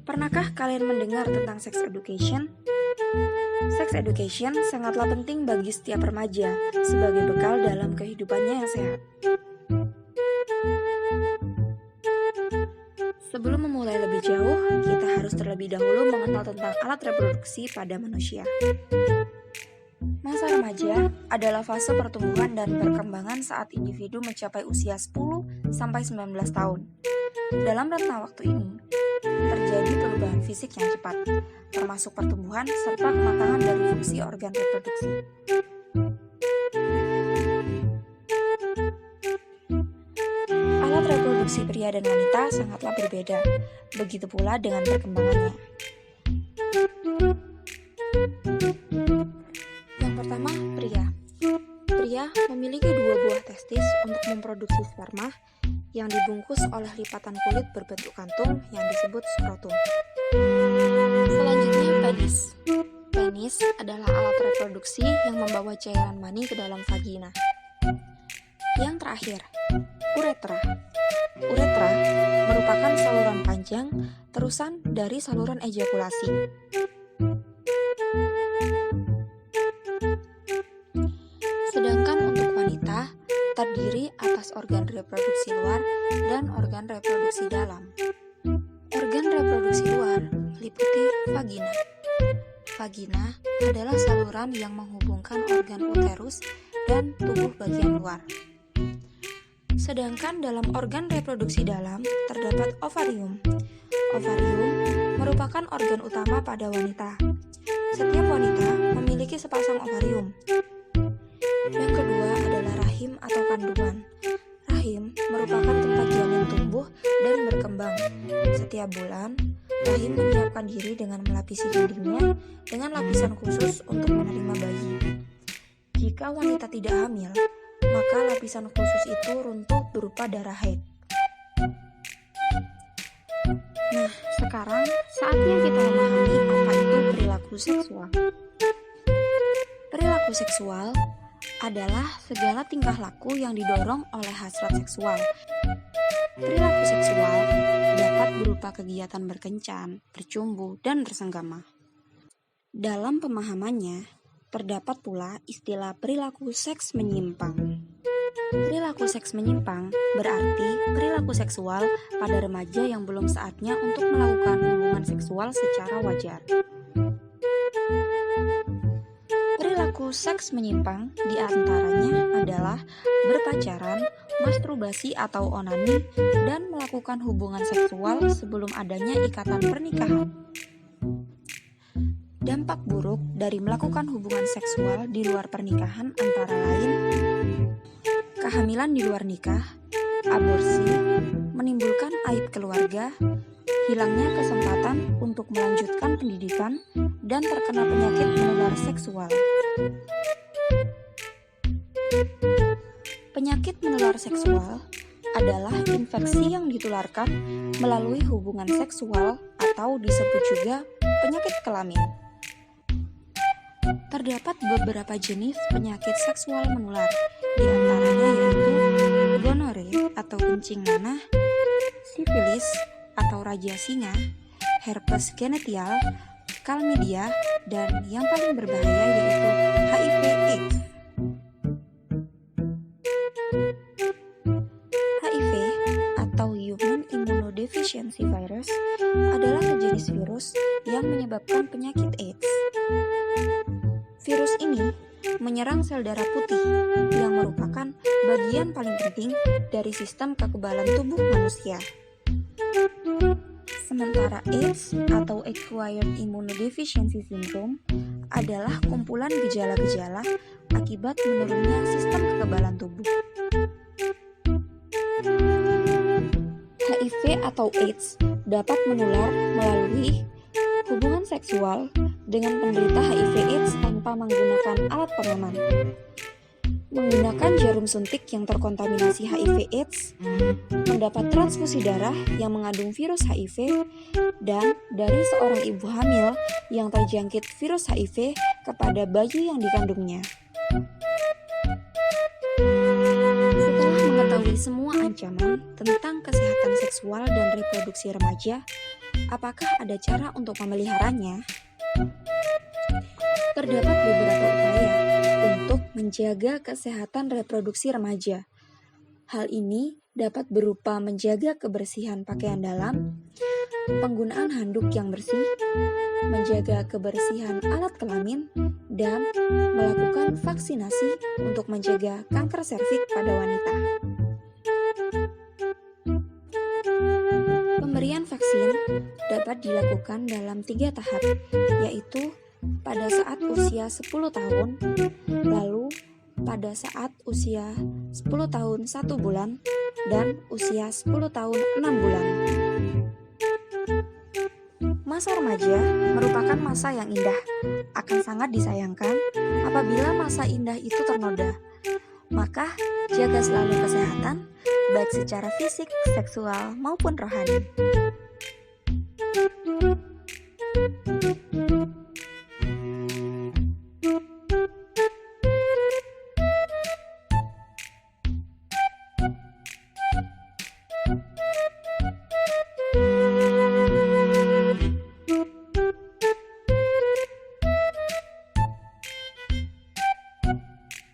Pernahkah kalian mendengar tentang sex education? Sex education sangatlah penting bagi setiap remaja sebagai bekal dalam kehidupannya yang sehat. Sebelum memulai lebih jauh, kita harus terlebih dahulu mengenal tentang alat reproduksi pada manusia. Masa remaja adalah fase pertumbuhan dan perkembangan saat individu mencapai usia 10-19 tahun. Dalam rentang waktu ini, terjadi perubahan fisik yang cepat, termasuk pertumbuhan serta kematangan dari fungsi organ reproduksi. Alat reproduksi pria dan wanita sangatlah berbeda, begitu pula dengan perkembangannya. Yang pertama, pria. Pria memiliki 2 buah testis untuk memproduksi sperma yang dibungkus oleh lipatan kulit berbentuk kantung yang disebut skrotum. Selanjutnya, penis. Penis adalah alat reproduksi yang membawa cairan mani ke dalam vagina. Yang terakhir, uretra. Uretra merupakan saluran panjang terusan dari saluran ejakulasi. Sedangkan untuk wanita, terdiri atas organ reproduksi luar dan organ reproduksi dalam. Organ reproduksi luar meliputi vagina. Vagina adalah saluran yang menghubungkan organ uterus dan tubuh bagian luar. Sedangkan dalam organ reproduksi dalam terdapat ovarium. Ovarium merupakan organ utama pada wanita. Setiap wanita memiliki sepasang ovarium. Yang kedua adalah rahim atau kandungan. Rahim merupakan tempat janin tumbuh dan berkembang. Setiap bulan, rahim menyiapkan diri dengan melapisi dindingnya dengan lapisan khusus untuk menerima bayi. Jika wanita tidak hamil, maka lapisan khusus itu runtuh berupa darah haid. Nah, sekarang saatnya kita memahami apa itu perilaku seksual. Perilaku seksual adalah segala tingkah laku yang didorong oleh hasrat seksual. Perilaku seksual dapat berupa kegiatan berkencan, bercumbu, dan bersenggama. Dalam pemahamannya, terdapat pula istilah perilaku seks menyimpang. Perilaku seks menyimpang berarti perilaku seksual pada remaja yang belum saatnya untuk melakukan hubungan seksual secara wajar. Perilaku seks menyimpang diantaranya adalah berpacaran, masturbasi atau onani, dan melakukan hubungan seksual sebelum adanya ikatan pernikahan. Dampak buruk dari melakukan hubungan seksual di luar pernikahan antara lain kehamilan di luar nikah, aborsi, menimbulkan aib keluarga, hilangnya kesempatan untuk melanjutkan pendidikan, dan terkena penyakit menular seksual. Penyakit menular seksual adalah infeksi yang ditularkan melalui hubungan seksual atau disebut juga penyakit kelamin. Terdapat beberapa jenis penyakit seksual menular, di antaranya yaitu gonore atau kencing nanah, sifilis atau raja singa, herpes genetial, chlamydia, dan yang paling berbahaya yaitu HIV/AIDS. HIV atau Human Immunodeficiency Virus adalah sejenis virus yang menyebabkan penyakit AIDS. Virus ini menyerang sel darah putih yang merupakan bagian paling penting dari sistem kekebalan tubuh manusia. Sementara AIDS atau Acquired Immunodeficiency Syndrome adalah kumpulan gejala-gejala akibat menurunnya sistem kekebalan tubuh. HIV atau AIDS dapat menular melalui hubungan seksual dengan penderita HIV/AIDS tanpa menggunakan alat pengaman. Menggunakan jarum suntik yang terkontaminasi HIV/AIDS, mendapat transfusi darah yang mengandung virus HIV, dan dari seorang ibu hamil yang terjangkit virus HIV kepada bayi yang dikandungnya. Setelah mengetahui semua ancaman tentang kesehatan seksual dan reproduksi remaja, Apakah ada cara untuk memeliharanya? Terdapat beberapa upaya untuk menjaga kesehatan reproduksi remaja. Hal ini dapat berupa menjaga kebersihan pakaian dalam, penggunaan handuk yang bersih, menjaga kebersihan alat kelamin, dan melakukan vaksinasi untuk mencegah kanker serviks pada wanita. Pemberian vaksin dapat dilakukan dalam 3 tahap, yaitu pada saat usia 10 tahun, lalu pada saat usia 10 tahun 1 bulan, dan usia 10 tahun 6 bulan. Masa remaja merupakan masa yang indah, akan sangat disayangkan apabila masa indah itu ternoda. Maka, jaga selalu kesehatan, baik secara fisik, seksual, maupun rohani.